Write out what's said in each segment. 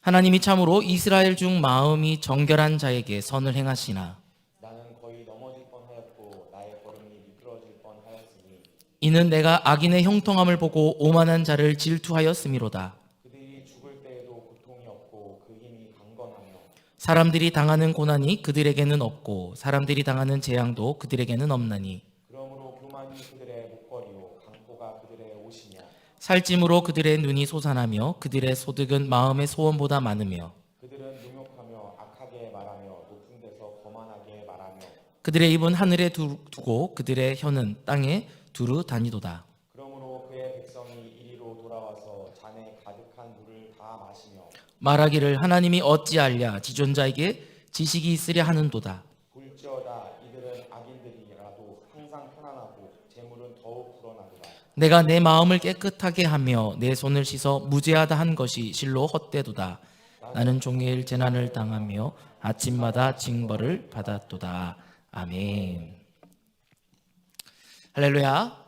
하나님이 참으로 이스라엘 중 마음이 정결한 자에게 선을 행하시나 나는 거의 넘어질 뻔하였고 나의 걸음이 미끄러질 뻔하였으니 이는 내가 악인의 형통함을 보고 오만한 자를 질투하였음이로다. 그들이 죽을 때에도 고통이 없고 그 힘이 강건하며 사람들이 당하는 고난이 그들에게는 없고 사람들이 당하는 재앙도 그들에게는 없나니 그러므로 교만이 그들의 목걸이요 강포가 그들의 옷이며 살찜으로 그들의 눈이 솟아나며 그들의 소득은 마음의 소원보다 많으며 그들은 능욕하며 악하게 말하며 높은 데서 거만하게 말하며 그들의 입은 하늘에 두고 그들의 혀는 땅에 두루 다니도다. 그러므로 그의 백성이 이리로 돌아와서 잔에 가득한 물을 다 마시며 말하기를 하나님이 어찌알랴 지존자에게 지식이 있으랴 하는도다. 볼지어다 이들은 악인들이라도 항상 편안하고 재물은 더욱 불어나도다. 내가 내 마음을 깨끗하게 하며 내 손을 씻어 무죄하다 한 것이 실로 헛되도다. 나는 종일 재난을 당하며 아침마다 징벌을 받았도다. 아멘. 할렐루야.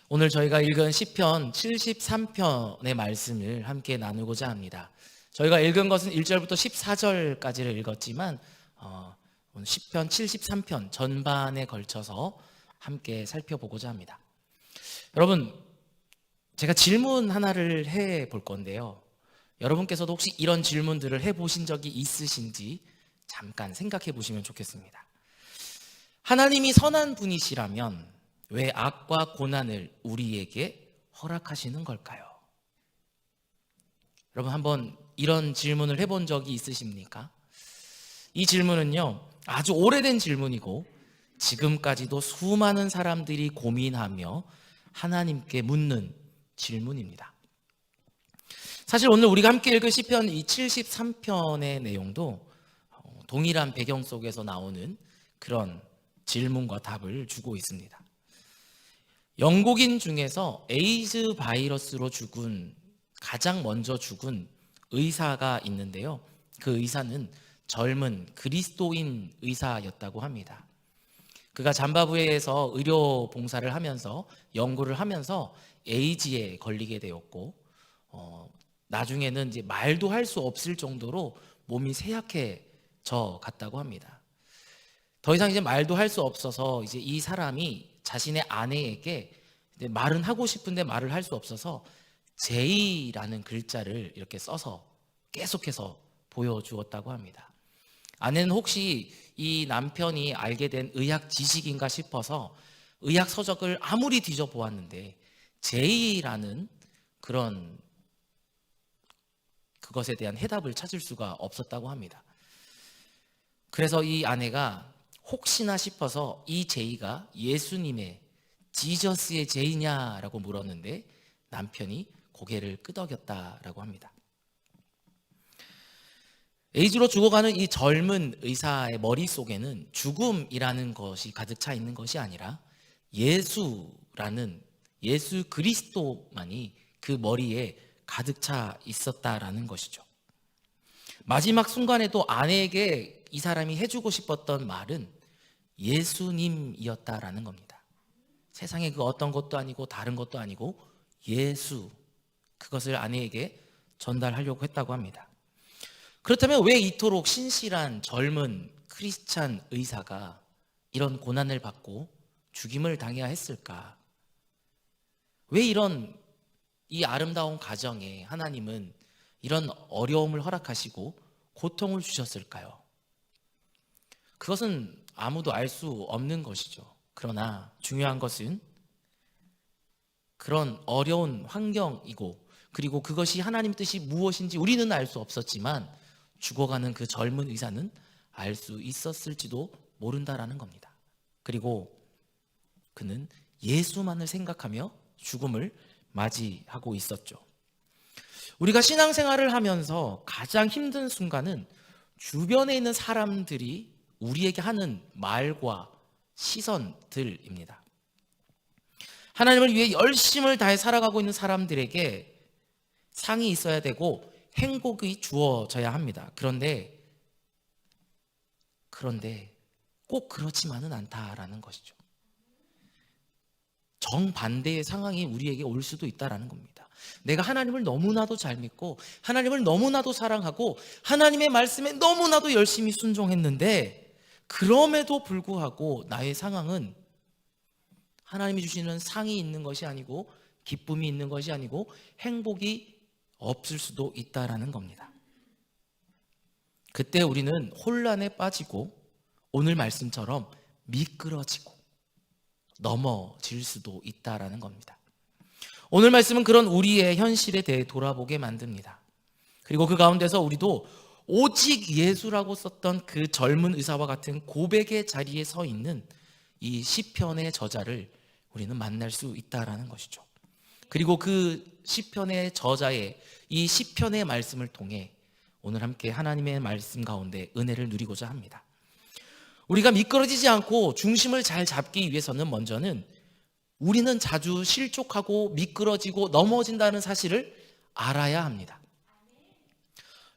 오늘 저희가 읽은 시편 73편의 말씀을 함께 나누고자 합니다. 저희가 읽은 것은 1절부터 14절까지를 읽었지만 오늘 시편 73편 전반에 걸쳐서 함께 살펴보고자 합니다. 여러분, 제가 질문 하나를 해볼 건데요. 여러분께서도 혹시 이런 질문들을 해보신 적이 있으신지 잠깐 생각해 보시면 좋겠습니다. 하나님이 선한 분이시라면 왜 악과 고난을 우리에게 허락하시는 걸까요? 여러분 한번 이런 질문을 해본 적이 있으십니까? 이 질문은요, 아주 오래된 질문이고 지금까지도 수많은 사람들이 고민하며 하나님께 묻는 질문입니다. 사실 오늘 우리가 함께 읽은 시편 이 73편의 내용도 동일한 배경 속에서 나오는 그런 질문과 답을 주고 있습니다. 영국인 중에서 에이즈 바이러스로 가장 먼저 죽은 의사가 있는데요. 그 의사는 젊은 그리스도인 의사였다고 합니다. 그가 잠바브웨에서 의료 봉사를 하면서 연구를 하면서 에이즈에 걸리게 되었고 나중에는 이제 말도 할 수 없을 정도로 몸이 쇠약해져 갔다고 합니다. 더 이상 이제 말도 할 수 없어서 이제 이 사람이 자신의 아내에게 말은 하고 싶은데 말을 할 수 없어서 J라는 글자를 이렇게 써서 계속해서 보여주었다고 합니다. 아내는 혹시 이 남편이 알게 된 의학 지식인가 싶어서 의학 서적을 아무리 뒤져보았는데 J라는 그것에 대한 해답을 찾을 수가 없었다고 합니다. 그래서 이 아내가 혹시나 싶어서 이 J가 예수님의 지저스의 J냐라고 물었는데 남편이 고개를 끄덕였다라고 합니다. 에이즈로 죽어가는 이 젊은 의사의 머릿속에는 죽음이라는 것이 가득 차 있는 것이 아니라 예수라는 예수 그리스도만이 그 머리에 가득 차 있었다라는 것이죠. 마지막 순간에도 아내에게 이 사람이 해주고 싶었던 말은 예수님이었다라는 겁니다. 세상에 그 어떤 것도 아니고 다른 것도 아니고 예수, 그것을 아내에게 전달하려고 했다고 합니다. 그렇다면 왜 이토록 신실한 젊은 크리스찬 의사가 이런 고난을 받고 죽임을 당해야 했을까? 왜 이 아름다운 가정에 하나님은 이런 어려움을 허락하시고 고통을 주셨을까요? 그것은 아무도 알 수 없는 것이죠. 그러나 중요한 것은 그런 어려운 환경이고 그리고 그것이 하나님 뜻이 무엇인지 우리는 알 수 없었지만 죽어가는 그 젊은 의사는 알 수 있었을지도 모른다라는 겁니다. 그리고 그는 예수만을 생각하며 죽음을 맞이하고 있었죠. 우리가 신앙생활을 하면서 가장 힘든 순간은 주변에 있는 사람들이 우리에게 하는 말과 시선들입니다. 하나님을 위해 열심을 다해 살아가고 있는 사람들에게 상이 있어야 되고 행복이 주어져야 합니다. 그런데 꼭 그렇지만은 않다라는 것이죠. 정반대의 상황이 우리에게 올 수도 있다라는 겁니다. 내가 하나님을 너무나도 잘 믿고 하나님을 너무나도 사랑하고 하나님의 말씀에 너무나도 열심히 순종했는데 그럼에도 불구하고 나의 상황은 하나님이 주시는 상이 있는 것이 아니고 기쁨이 있는 것이 아니고 행복이 없을 수도 있다라는 겁니다. 그때 우리는 혼란에 빠지고 오늘 말씀처럼 미끄러지고 넘어질 수도 있다라는 겁니다. 오늘 말씀은 그런 우리의 현실에 대해 돌아보게 만듭니다. 그리고 그 가운데서 우리도 오직 예수라고 썼던 그 젊은 의사와 같은 고백의 자리에 서 있는 이 시편의 저자를 우리는 만날 수 있다라는 것이죠. 그리고 그 시편의 저자의 이 시편의 말씀을 통해 오늘 함께 하나님의 말씀 가운데 은혜를 누리고자 합니다. 우리가 미끄러지지 않고 중심을 잘 잡기 위해서는 먼저는 우리는 자주 실족하고 미끄러지고 넘어진다는 사실을 알아야 합니다.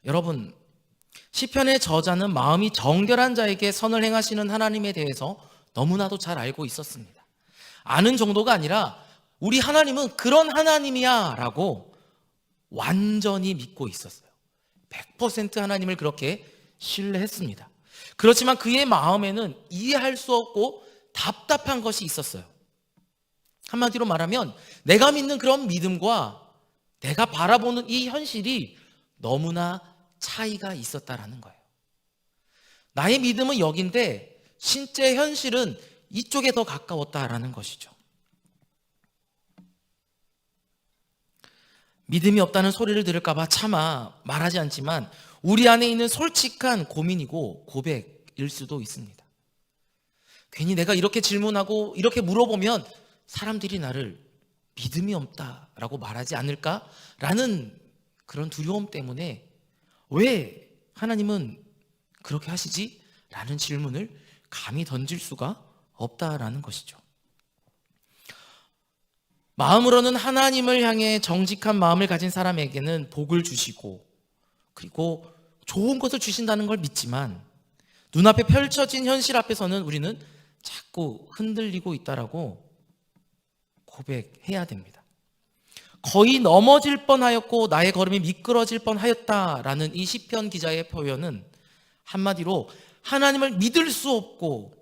여러분, 시편의 저자는 마음이 정결한 자에게 선을 행하시는 하나님에 대해서 너무나도 잘 알고 있었습니다. 아는 정도가 아니라 우리 하나님은 그런 하나님이야 라고 완전히 믿고 있었어요. 100% 하나님을 그렇게 신뢰했습니다. 그렇지만 그의 마음에는 이해할 수 없고 답답한 것이 있었어요. 한마디로 말하면 내가 믿는 그런 믿음과 내가 바라보는 이 현실이 너무나 차이가 있었다라는 거예요. 나의 믿음은 여긴데 실제 현실은 이쪽에 더 가까웠다라는 것이죠. 믿음이 없다는 소리를 들을까 봐 차마 말하지 않지만 우리 안에 있는 솔직한 고민이고 고백일 수도 있습니다. 괜히 내가 이렇게 질문하고 이렇게 물어보면 사람들이 나를 믿음이 없다라고 말하지 않을까라는 그런 두려움 때문에 왜 하나님은 그렇게 하시지? 라는 질문을 감히 던질 수가 없다라는 것이죠. 마음으로는 하나님을 향해 정직한 마음을 가진 사람에게는 복을 주시고 그리고 좋은 것을 주신다는 걸 믿지만 눈앞에 펼쳐진 현실 앞에서는 우리는 자꾸 흔들리고 있다라고 고백해야 됩니다. 거의 넘어질 뻔하였고 나의 걸음이 미끄러질 뻔하였다라는 이 시편 기자의 표현은 한마디로 하나님을 믿을 수 없고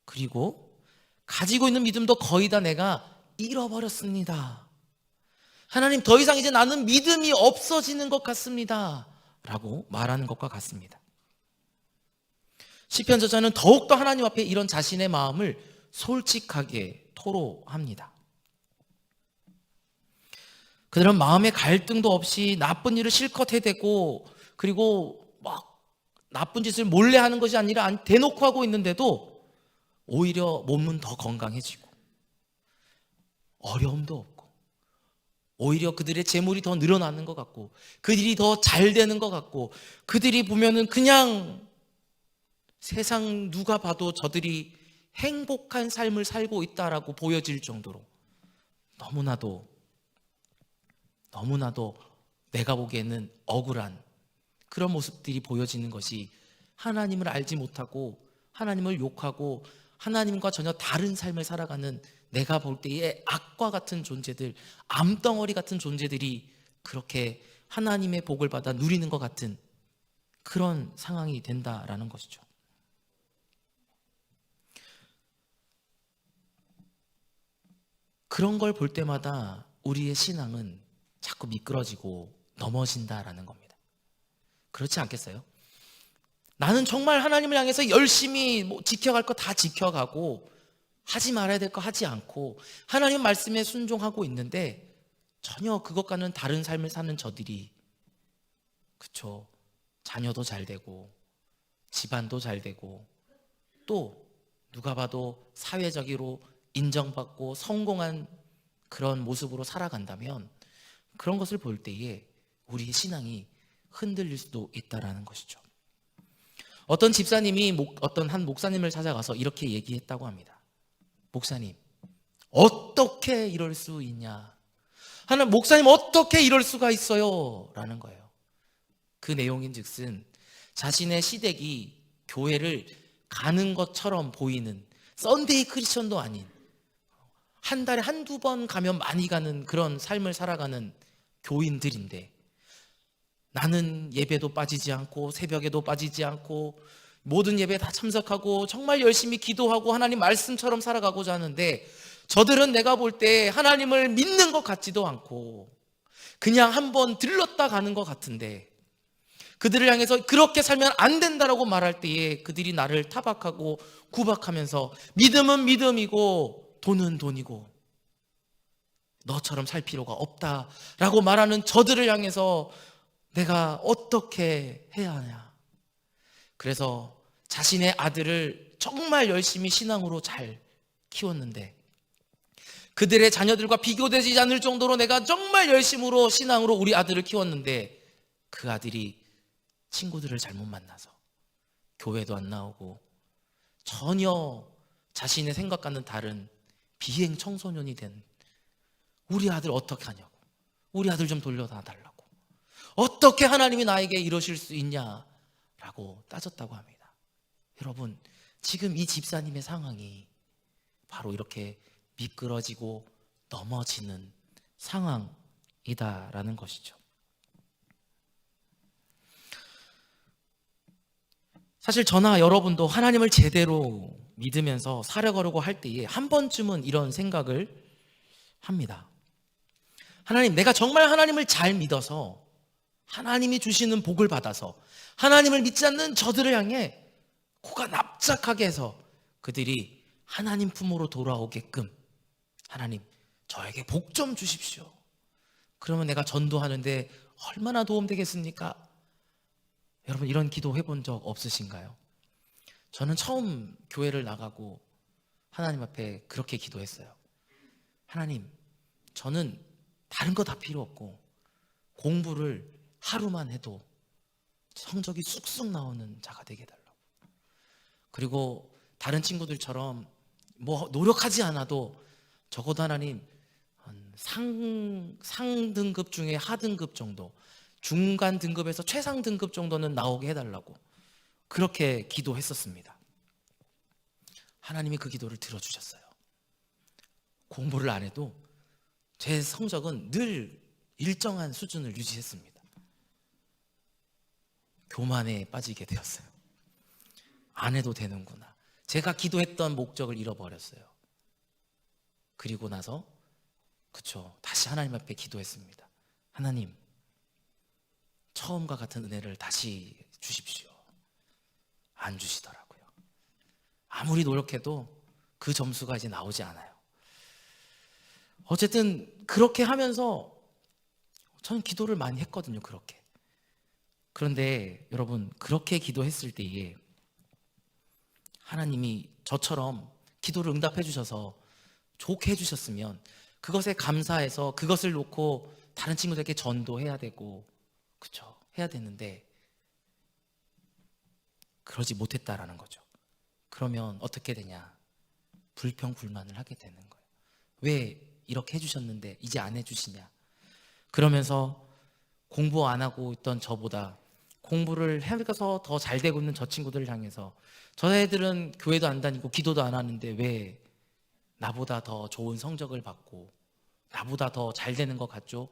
그리고 가지고 있는 믿음도 거의 다 내가 잃어버렸습니다. 하나님 더 이상 이제 나는 믿음이 없어지는 것 같습니다 라고 말하는 것과 같습니다. 시편 저자는 더욱더 하나님 앞에 이런 자신의 마음을 솔직하게 토로합니다. 그들은 마음의 갈등도 없이 나쁜 일을 실컷 해대고 그리고 막 나쁜 짓을 몰래 하는 것이 아니라 대놓고 하고 있는데도 오히려 몸은 더 건강해지고 어려움도 없고 오히려 그들의 재물이 더 늘어나는 것 같고 그들이 더 잘 되는 것 같고 그들이 보면은 그냥 세상 누가 봐도 저들이 행복한 삶을 살고 있다라고 보여질 정도로 너무나도 내가 보기에는 억울한 그런 모습들이 보여지는 것이 하나님을 알지 못하고 하나님을 욕하고 하나님과 전혀 다른 삶을 살아가는 내가 볼 때의 악과 같은 존재들, 암덩어리 같은 존재들이 그렇게 하나님의 복을 받아 누리는 것 같은 그런 상황이 된다라는 것이죠. 그런 걸 볼 때마다 우리의 신앙은 자꾸 미끄러지고 넘어진다라는 겁니다. 그렇지 않겠어요? 나는 정말 하나님을 향해서 열심히 지켜갈 거 다 지켜가고 하지 말아야 될 거 하지 않고 하나님 말씀에 순종하고 있는데 전혀 그것과는 다른 삶을 사는 저들이 그쵸? 자녀도 잘 되고 집안도 잘 되고 또 누가 봐도 사회적으로 인정받고 성공한 그런 모습으로 살아간다면 그런 것을 볼 때에 우리의 신앙이 흔들릴 수도 있다라는 것이죠. 어떤 집사님이 어떤 한 목사님을 찾아가서 이렇게 얘기했다고 합니다. 목사님, 어떻게 이럴 수 있냐? 하나님, 목사님 어떻게 이럴 수가 있어요? 라는 거예요. 그 내용인즉슨 자신의 시댁이 교회를 가는 것처럼 보이는 썬데이 크리스천도 아닌 한 달에 한두 번 가면 많이 가는 그런 삶을 살아가는 교인들인데, 나는 예배도 빠지지 않고 새벽에도 빠지지 않고 모든 예배에 다 참석하고 정말 열심히 기도하고 하나님 말씀처럼 살아가고자 하는데, 저들은 내가 볼 때 하나님을 믿는 것 같지도 않고 그냥 한번 들렀다 가는 것 같은데, 그들을 향해서 그렇게 살면 안 된다라고 말할 때에 그들이 나를 타박하고 구박하면서 믿음은 믿음이고 돈은 돈이고 너처럼 살 필요가 없다라고 말하는 저들을 향해서 내가 어떻게 해야 하냐. 그래서 자신의 아들을 정말 열심히 신앙으로 잘 키웠는데, 그들의 자녀들과 비교되지 않을 정도로 내가 정말 열심으로 신앙으로 우리 아들을 키웠는데, 그 아들이 친구들을 잘못 만나서 교회도 안 나오고 전혀 자신의 생각과는 다른 비행 청소년이 된 우리 아들 어떻게 하냐고, 우리 아들 좀 돌려다 달라고, 어떻게 하나님이 나에게 이러실 수 있냐라고 따졌다고 합니다. 여러분, 지금 이 집사님의 상황이 바로 이렇게 미끄러지고 넘어지는 상황이다라는 것이죠. 사실 저나 여러분도 하나님을 제대로 믿으면서 살아가려고 할 때에 한 번쯤은 이런 생각을 합니다. 하나님, 내가 정말 하나님을 잘 믿어서 하나님이 주시는 복을 받아서 하나님을 믿지 않는 저들을 향해 코가 납작하게 해서 그들이 하나님 품으로 돌아오게끔 하나님, 저에게 복 좀 주십시오. 그러면 내가 전도하는데 얼마나 도움되겠습니까? 여러분, 이런 기도 해본 적 없으신가요? 저는 처음 교회를 나가고 하나님 앞에 그렇게 기도했어요. 하나님, 저는 다른 거 다 필요 없고 공부를 하루만 해도 성적이 쑥쑥 나오는 자가 되게 해달라고. 그리고 다른 친구들처럼 뭐 노력하지 않아도 적어도 하나님 상등급 중에 하등급 정도, 중간 등급에서 최상 등급 정도는 나오게 해달라고 그렇게 기도했었습니다. 하나님이 그 기도를 들어주셨어요. 공부를 안 해도 제 성적은 늘 일정한 수준을 유지했습니다. 교만에 빠지게 되었어요. 안 해도 되는구나. 제가 기도했던 목적을 잃어버렸어요. 그리고 나서 다시 하나님 앞에 기도했습니다. 하나님, 처음과 같은 은혜를 다시 주십시오. 안 주시더라고요. 아무리 노력해도 그 점수가 이제 나오지 않아요. 어쨌든 그렇게 하면서 저는 기도를 많이 했거든요. 그렇게. 그런데 여러분, 그렇게 기도했을 때에 하나님이 저처럼 기도를 응답해 주셔서 좋게 해 주셨으면 그것에 감사해서 그것을 놓고 다른 친구들에게 전도해야 되고, 그렇죠, 해야 되는데 그러지 못했다라는 거죠. 그러면 어떻게 되냐? 불평불만을 하게 되는 거예요. 왜 이렇게 해주셨는데 이제 안 해주시냐? 그러면서 공부 안 하고 있던 저보다 공부를 해서 더 잘 되고 있는 저 친구들을 향해서 저 애들은 교회도 안 다니고 기도도 안 하는데 왜 나보다 더 좋은 성적을 받고 나보다 더 잘 되는 것 같죠?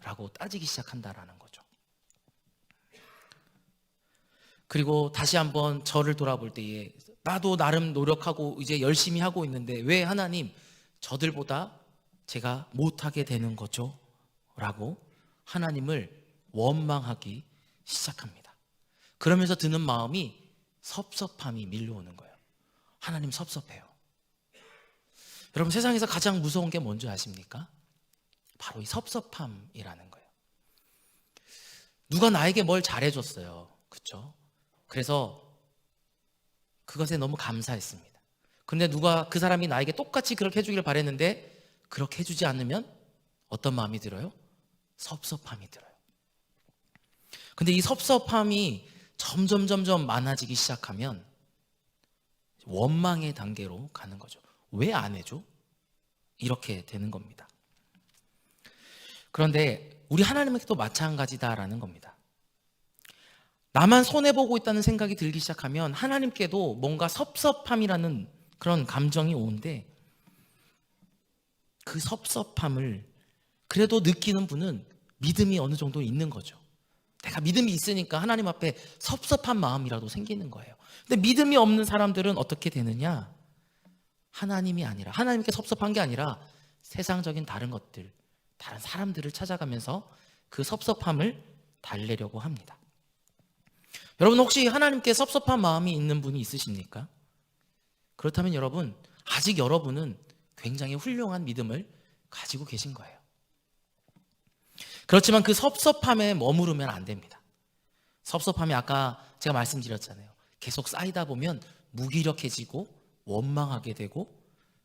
라고 따지기 시작한다라는 거죠. 그리고 다시 한번 저를 돌아볼 때에 나도 나름 노력하고 이제 열심히 하고 있는데 왜 하나님 저들보다 제가 못하게 되는 거죠? 라고 하나님을 원망하기 시작합니다. 그러면서 드는 마음이 섭섭함이 밀려오는 거예요. 하나님 섭섭해요. 여러분, 세상에서 가장 무서운 게 뭔지 아십니까? 바로 이 섭섭함이라는 거예요. 누가 나에게 뭘 잘해줬어요. 그렇죠? 그래서 그것에 너무 감사했습니다. 근데 누가 그 사람이 나에게 똑같이 그렇게 해주길 바랬는데 그렇게 해주지 않으면 어떤 마음이 들어요? 섭섭함이 들어요. 근데 이 섭섭함이 점점 많아지기 시작하면 원망의 단계로 가는 거죠. 왜 안 해줘? 이렇게 되는 겁니다. 그런데 우리 하나님에게도 마찬가지다라는 겁니다. 나만 손해보고 있다는 생각이 들기 시작하면 하나님께도 뭔가 섭섭함이라는 그런 감정이 오는데 그 섭섭함을 그래도 느끼는 분은 믿음이 어느 정도 있는 거죠. 내가 믿음이 있으니까 하나님 앞에 섭섭한 마음이라도 생기는 거예요. 근데 믿음이 없는 사람들은 어떻게 되느냐? 하나님이 아니라, 하나님께 섭섭한 게 아니라 세상적인 다른 것들, 다른 사람들을 찾아가면서 그 섭섭함을 달래려고 합니다. 여러분, 혹시 하나님께 섭섭한 마음이 있는 분이 있으십니까? 그렇다면 여러분, 아직 여러분은 굉장히 훌륭한 믿음을 가지고 계신 거예요. 그렇지만 그 섭섭함에 머무르면 안 됩니다. 섭섭함이 아까 제가 말씀드렸잖아요. 계속 쌓이다 보면 무기력해지고 원망하게 되고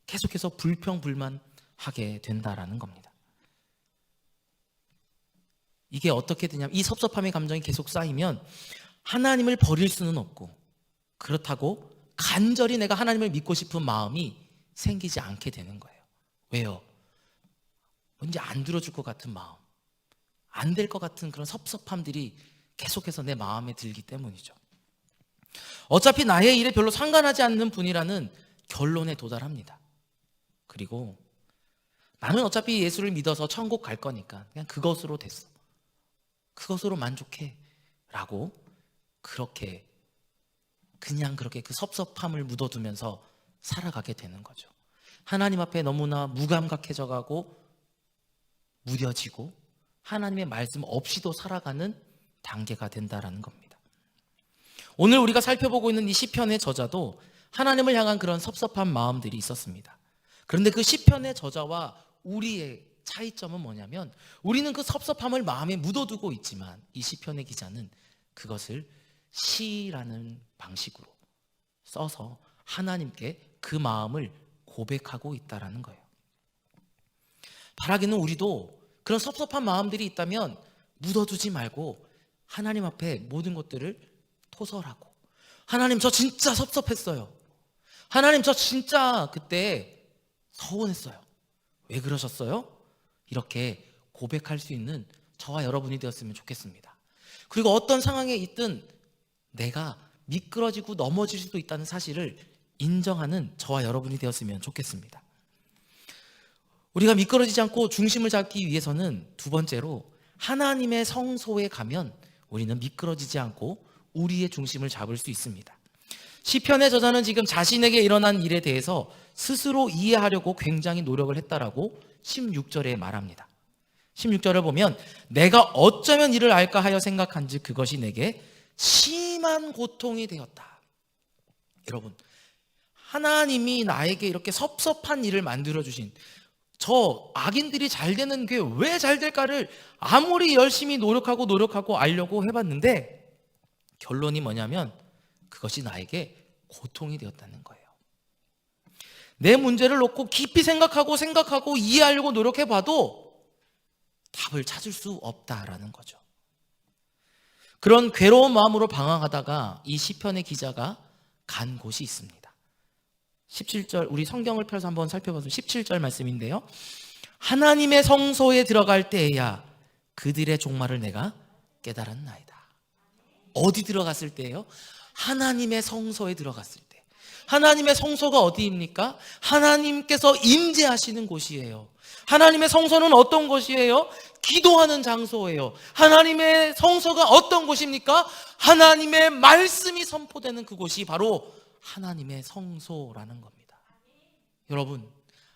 계속해서 불평불만하게 된다라는 겁니다. 이게 어떻게 되냐면, 이 섭섭함의 감정이 계속 쌓이면 하나님을 버릴 수는 없고, 그렇다고 간절히 내가 하나님을 믿고 싶은 마음이 생기지 않게 되는 거예요. 왜요? 뭔지 안 들어줄 것 같은 마음, 안 될 것 같은 그런 섭섭함들이 계속해서 내 마음에 들기 때문이죠. 어차피 나의 일에 별로 상관하지 않는 분이라는 결론에 도달합니다. 그리고 나는 어차피 예수를 믿어서 천국 갈 거니까 그냥 그것으로 됐어, 그것으로 만족해 라고 그냥 그렇게 그 섭섭함을 묻어두면서 살아가게 되는 거죠. 하나님 앞에 너무나 무감각해져 가고 무뎌지고 하나님의 말씀 없이도 살아가는 단계가 된다라는 겁니다. 오늘 우리가 살펴보고 있는 이 시편의 저자도 하나님을 향한 그런 섭섭한 마음들이 있었습니다. 그런데 그 시편의 저자와 우리의 차이점은 뭐냐면, 우리는 그 섭섭함을 마음에 묻어두고 있지만 이 시편의 기자는 그것을 시라는 방식으로 써서 하나님께 그 마음을 고백하고 있다라는 거예요. 바라기는 우리도 그런 섭섭한 마음들이 있다면 묻어두지 말고 하나님 앞에 모든 것들을 토설하고, 하나님 저 진짜 섭섭했어요, 하나님 저 진짜 그때 서운했어요, 왜 그러셨어요? 이렇게 고백할 수 있는 저와 여러분이 되었으면 좋겠습니다. 그리고 어떤 상황에 있든 내가 미끄러지고 넘어질 수도 있다는 사실을 인정하는 저와 여러분이 되었으면 좋겠습니다. 우리가 미끄러지지 않고 중심을 잡기 위해서는 두 번째로 하나님의 성소에 가면 우리는 미끄러지지 않고 우리의 중심을 잡을 수 있습니다. 시편의 저자는 지금 자신에게 일어난 일에 대해서 스스로 이해하려고 굉장히 노력을 했다라고 16절에 말합니다. 16절을 보면 내가 어쩌면 이를 알까 하여 생각한즉 그것이 내게 심한 고통이 되었다. 여러분, 하나님이 나에게 이렇게 섭섭한 일을 만들어주신, 저 악인들이 잘 되는 게 왜 잘 될까를 아무리 열심히 노력하고 알려고 해봤는데 결론이 뭐냐면 그것이 나에게 고통이 되었다는 거예요. 내 문제를 놓고 깊이 생각하고 이해하려고 노력해봐도 답을 찾을 수 없다라는 거죠. 그런 괴로운 마음으로 방황하다가 이 시편의 기자가 간 곳이 있습니다. 17절, 우리 성경을 펴서 한번 살펴보면 17절 말씀인데요, 하나님의 성소에 들어갈 때에야 그들의 종말을 내가 깨달았나이다. 어디 들어갔을 때예요? 하나님의 성소에 들어갔을 때. 하나님의 성소가 어디입니까? 하나님께서 임재하시는 곳이에요. 하나님의 성소는 어떤 곳이에요? 기도하는 장소예요. 하나님의 성소가 어떤 곳입니까? 하나님의 말씀이 선포되는 그곳이 바로 하나님의 성소라는 겁니다. 여러분,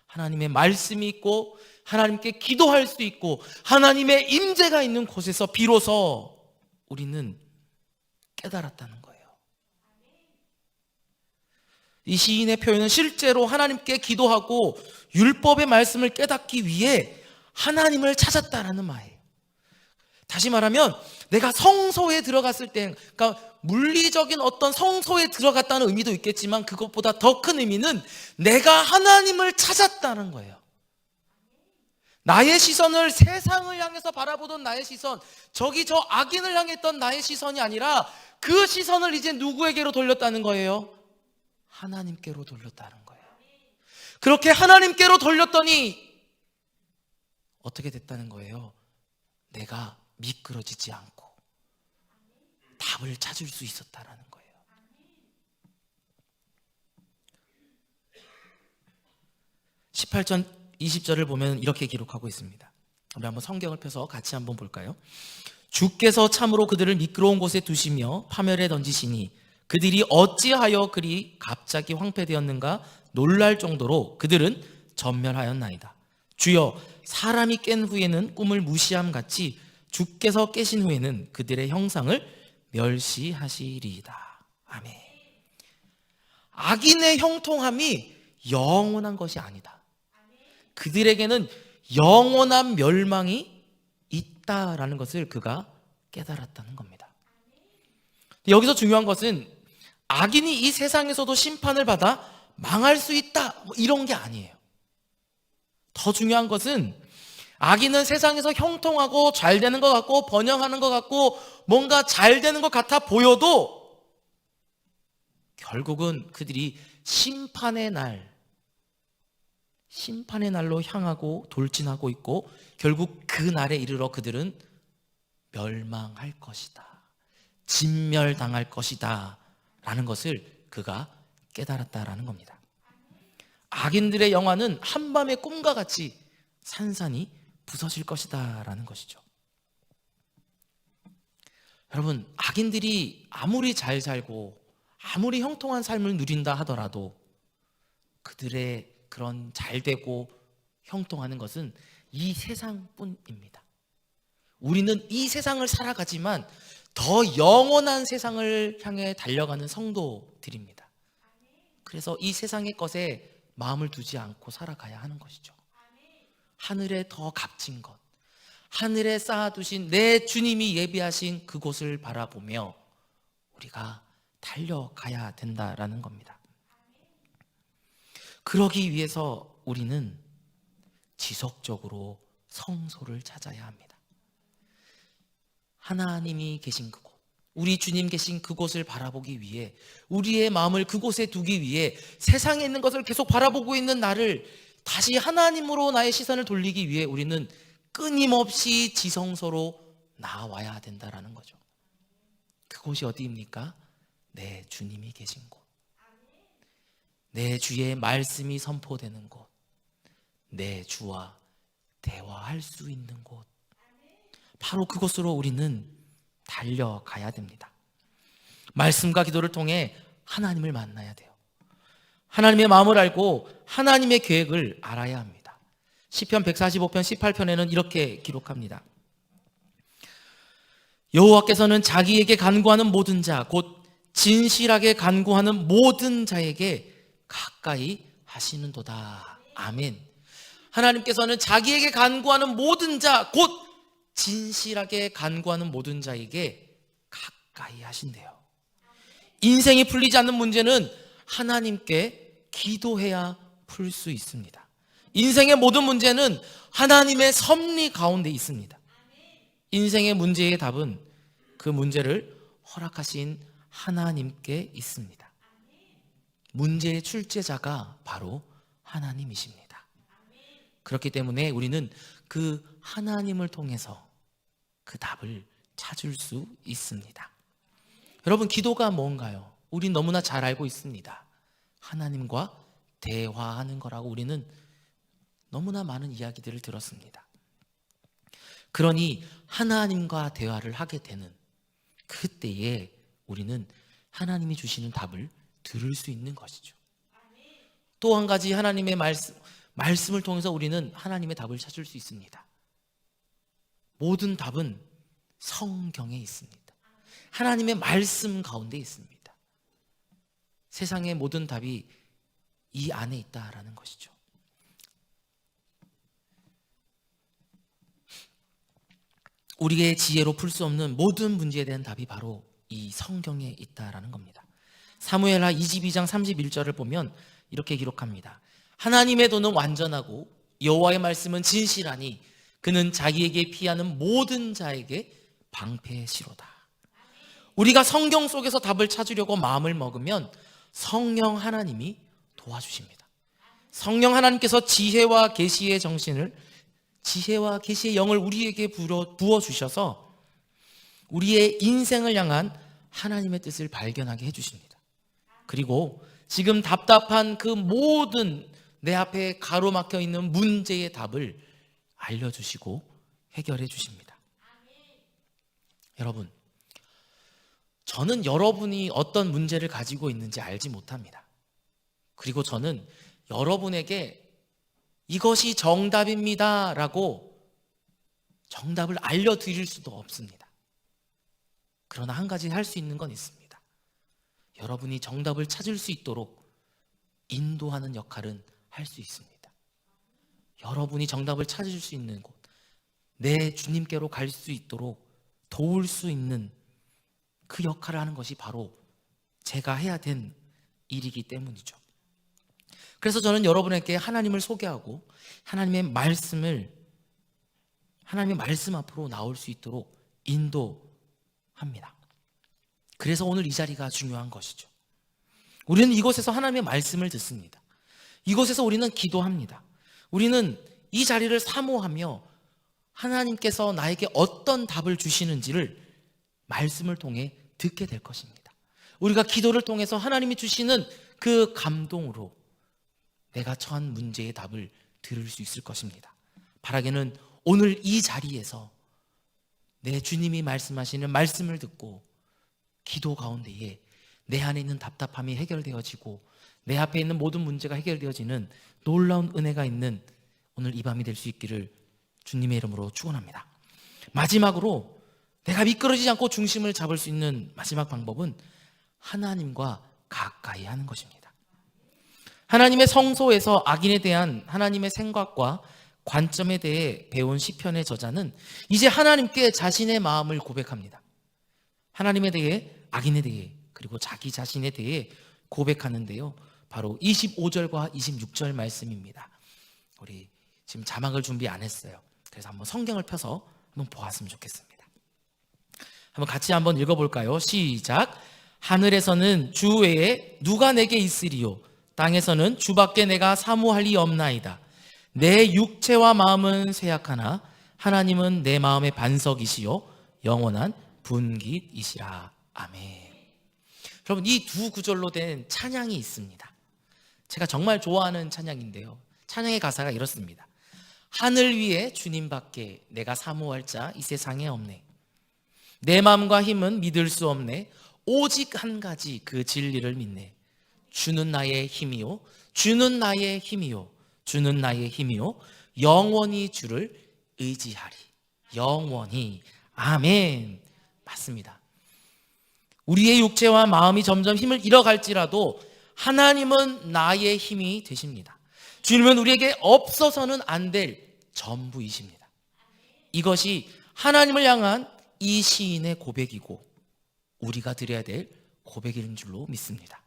하나님의 말씀이 있고 하나님께 기도할 수 있고 하나님의 임재가 있는 곳에서 비로소 우리는 깨달았다는 거예요. 이 시인의 표현은 실제로 하나님께 기도하고 율법의 말씀을 깨닫기 위해 하나님을 찾았다라는 말이에요. 다시 말하면 내가 성소에 들어갔을 때, 그러니까 물리적인 어떤 성소에 들어갔다는 의미도 있겠지만 그것보다 더 큰 의미는 내가 하나님을 찾았다는 거예요. 나의 시선을 세상을 향해서 바라보던 나의 시선, 저기 저 악인을 향했던 나의 시선이 아니라 그 시선을 이제 누구에게로 돌렸다는 거예요? 하나님께로 돌렸다는 거예요. 그렇게 하나님께로 돌렸더니 어떻게 됐다는 거예요? 내가 미끄러지지 않고 답을 찾을 수 있었다라는 거예요. 20절을 보면 이렇게 기록하고 있습니다. 우리 한번 성경을 펴서 같이 한번 볼까요? 주께서 참으로 그들을 미끄러운 곳에 두시며 파멸에 던지시니 그들이 어찌하여 그리 갑자기 황폐되었는가 놀랄 정도로 그들은 전멸하였나이다. 주여, 사람이 깬 후에는 꿈을 무시함 같이 주께서 깨신 후에는 그들의 형상을 멸시하시리이다. 아멘. 악인의 형통함이 영원한 것이 아니다. 그들에게는 영원한 멸망이 있다라는 것을 그가 깨달았다는 겁니다. 여기서 중요한 것은 악인이 이 세상에서도 심판을 받아 망할 수 있다, 이런 게 아니에요. 더 중요한 것은 악인은 세상에서 형통하고 잘 되는 것 같고 번영하는 것 같고 뭔가 잘 되는 것 같아 보여도 결국은 그들이 심판의 날로 향하고 돌진하고 있고 결국 그 날에 이르러 그들은 멸망할 것이다, 진멸당할 것이다 라는 것을 그가 깨달았다라는 겁니다. 악인들의 영화는 한밤의 꿈과 같이 산산이 부서질 것이다 라는 것이죠. 여러분, 악인들이 아무리 잘 살고 아무리 형통한 삶을 누린다 하더라도 그들의 그런 잘되고 형통하는 것은 이 세상뿐입니다. 우리는 이 세상을 살아가지만 더 영원한 세상을 향해 달려가는 성도들입니다. 그래서 이 세상의 것에 마음을 두지 않고 살아가야 하는 것이죠. 하늘에 더 값진 것, 하늘에 쌓아두신 내 주님이 예비하신 그곳을 바라보며 우리가 달려가야 된다라는 겁니다. 그러기 위해서 우리는 지속적으로 성소를 찾아야 합니다. 하나님이 계신 그곳, 우리 주님 계신 그곳을 바라보기 위해, 우리의 마음을 그곳에 두기 위해 세상에 있는 것을 계속 바라보고 있는 나를 다시 하나님으로 나의 시선을 돌리기 위해 우리는 끊임없이 지성소로 나와야 된다라는 거죠. 그곳이 어디입니까? 내 주님이 계신 곳, 내 주의 말씀이 선포되는 곳, 내 주와 대화할 수 있는 곳, 바로 그곳으로 우리는 달려가야 됩니다. 말씀과 기도를 통해 하나님을 만나야 돼요. 하나님의 마음을 알고 하나님의 계획을 알아야 합니다. 시편 145편 18편에는 이렇게 기록합니다. 여호와께서는 자기에게 간구하는 모든 자, 곧 진실하게 간구하는 모든 자에게 가까이 하시는도다. 아멘. 하나님께서는 자기에게 간구하는 모든 자, 곧 진실하게 간구하는 모든 자에게 가까이 하신대요. 인생이 풀리지 않는 문제는 하나님께 기도해야 풀 수 있습니다. 인생의 모든 문제는 하나님의 섭리 가운데 있습니다. 인생의 문제의 답은 그 문제를 허락하신 하나님께 있습니다. 문제의 출제자가 바로 하나님이십니다. 그렇기 때문에 우리는 그 하나님을 통해서 그 답을 찾을 수 있습니다. 여러분, 기도가 뭔가요? 우린 너무나 잘 알고 있습니다. 하나님과 대화하는 거라고 우리는 너무나 많은 이야기들을 들었습니다. 그러니 하나님과 대화를 하게 되는 그때에 우리는 하나님이 주시는 답을 들을 수 있는 것이죠. 또 한 가지 하나님의 말씀을 통해서 우리는 하나님의 답을 찾을 수 있습니다. 모든 답은 성경에 있습니다. 하나님의 말씀 가운데 있습니다. 세상의 모든 답이 이 안에 있다라는 것이죠. 우리의 지혜로 풀 수 없는 모든 문제에 대한 답이 바로 이 성경에 있다라는 겁니다. 사무엘하 22장 31절을 보면 이렇게 기록합니다. 하나님의 도는 완전하고 여호와의 말씀은 진실하니 그는 자기에게 피하는 모든 자에게 방패시로다. 우리가 성경 속에서 답을 찾으려고 마음을 먹으면 성령 하나님이 도와주십니다. 성령 하나님께서 지혜와 계시의 정신을, 지혜와 계시의 영을 우리에게 부어주셔서 우리의 인생을 향한 하나님의 뜻을 발견하게 해주십니다. 그리고 지금 답답한 그 모든 내 앞에 가로막혀 있는 문제의 답을 알려주시고 해결해 주십니다. 여러분, 저는 여러분이 어떤 문제를 가지고 있는지 알지 못합니다. 그리고 저는 여러분에게 이것이 정답입니다 라고 정답을 알려드릴 수도 없습니다. 그러나 한 가지 할 수 있는 건 있습니다. 여러분이 정답을 찾을 수 있도록 인도하는 역할은 할 수 있습니다. 여러분이 정답을 찾을 수 있는 곳, 내 주님께로 갈 수 있도록 도울 수 있는 그 역할을 하는 것이 바로 제가 해야 된 일이기 때문이죠. 그래서 저는 여러분에게 하나님을 소개하고 하나님의 말씀 앞으로 나올 수 있도록 인도합니다. 그래서 오늘 이 자리가 중요한 것이죠. 우리는 이곳에서 하나님의 말씀을 듣습니다. 이곳에서 우리는 기도합니다. 우리는 이 자리를 사모하며 하나님께서 나에게 어떤 답을 주시는지를 말씀을 통해 듣게 될 것입니다. 우리가 기도를 통해서 하나님이 주시는 그 감동으로 내가 처한 문제의 답을 들을 수 있을 것입니다. 바라기는 오늘 이 자리에서 내 주님이 말씀하시는 말씀을 듣고 기도 가운데에 내 안에 있는 답답함이 해결되어지고 내 앞에 있는 모든 문제가 해결되어지는 놀라운 은혜가 있는 오늘 이 밤이 될 수 있기를 주님의 이름으로 축원합니다. 마지막으로 내가 미끄러지지 않고 중심을 잡을 수 있는 마지막 방법은 하나님과 가까이 하는 것입니다. 하나님의 성소에서 악인에 대한 하나님의 생각과 관점에 대해 배운 시편의 저자는 이제 하나님께 자신의 마음을 고백합니다. 하나님에 대해, 악인에 대해, 그리고 자기 자신에 대해 고백하는데요, 바로 25절과 26절 말씀입니다. 우리 지금 자막을 준비 안 했어요. 그래서 한번 성경을 펴서 한번 보았으면 좋겠습니다. 한번 같이 한번 읽어볼까요? 시작. 하늘에서는 주 외에 누가 내게 있으리요? 땅에서는 주밖에 내가 사모할 리 없나이다. 내 육체와 마음은 쇠약하나 하나님은 내 마음의 반석이시요 영원한 분깃이시라. 아멘. 여러분, 이 두 구절로 된 찬양이 있습니다. 제가 정말 좋아하는 찬양인데요, 찬양의 가사가 이렇습니다. 하늘 위에 주님밖에 내가 사모할 자 이 세상에 없네. 내 마음과 힘은 믿을 수 없네. 오직 한 가지 그 진리를 믿네. 주는 나의 힘이요, 주는 나의 힘이요, 주는 나의 힘이요, 영원히 주를 의지하리. 영원히. 아멘. 맞습니다. 우리의 육체와 마음이 점점 힘을 잃어갈지라도 하나님은 나의 힘이 되십니다. 주님은 우리에게 없어서는 안 될 전부이십니다. 이것이 하나님을 향한 이 시인의 고백이고 우리가 드려야 될 고백인 줄로 믿습니다.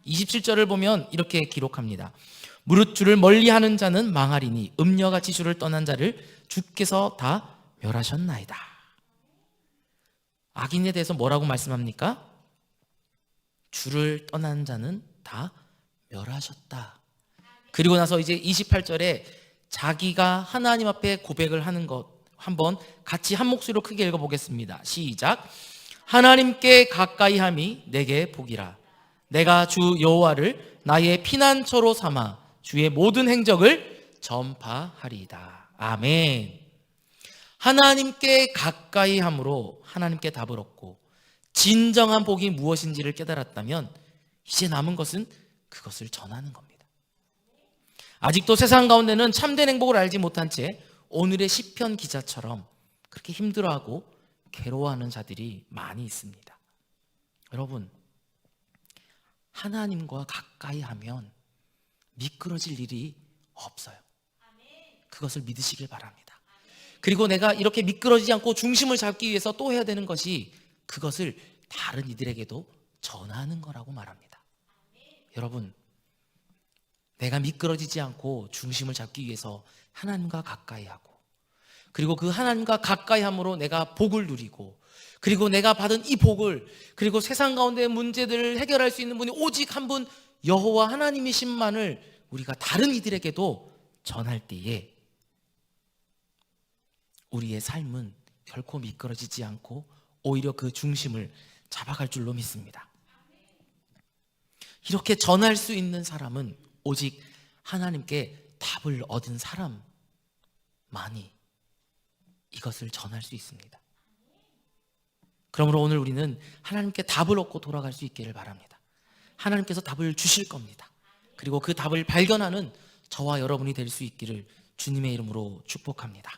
27절을 보면 이렇게 기록합니다. 무릇 주를 멀리하는 자는 망하리니 음녀같이 주를 떠난 자를 주께서 다 멸하셨나이다. 악인에 대해서 뭐라고 말씀합니까? 주를 떠난 자는 다 멸하셨다. 그리고 나서 이제 28절에 자기가 하나님 앞에 고백을 하는 것 한번 같이 한 목소리로 크게 읽어보겠습니다. 시작. 하나님께 가까이함이 내게 복이라. 내가 주 여호와를 나의 피난처로 삼아 주의 모든 행적을 전파하리이다. 아멘. 하나님께 가까이함으로 하나님께 답을 얻고 진정한 복이 무엇인지를 깨달았다면 이제 남은 것은 그것을 전하는 겁니다. 아직도 세상 가운데는 참된 행복을 알지 못한 채 오늘의 시편 기자처럼 그렇게 힘들어하고 괴로워하는 자들이 많이 있습니다. 여러분, 하나님과 가까이 하면 미끄러질 일이 없어요. 그것을 믿으시길 바랍니다. 그리고 내가 이렇게 미끄러지지 않고 중심을 잡기 위해서 또 해야 되는 것이 그것을 다른 이들에게도 전하는 거라고 말합니다. 여러분, 내가 미끄러지지 않고 중심을 잡기 위해서 하나님과 가까이 하고, 그리고 그 하나님과 가까이 함으로 내가 복을 누리고, 그리고 내가 받은 이 복을, 그리고 세상 가운데의 문제들을 해결할 수 있는 분이 오직 한 분 여호와 하나님이신만을 우리가 다른 이들에게도 전할 때에 우리의 삶은 결코 미끄러지지 않고 오히려 그 중심을 잡아갈 줄로 믿습니다. 이렇게 전할 수 있는 사람은 오직 하나님께 답을 얻은 사람만이 이것을 전할 수 있습니다. 그러므로 오늘 우리는 하나님께 답을 얻고 돌아갈 수 있기를 바랍니다. 하나님께서 답을 주실 겁니다. 그리고 그 답을 발견하는 저와 여러분이 될 수 있기를 주님의 이름으로 축복합니다.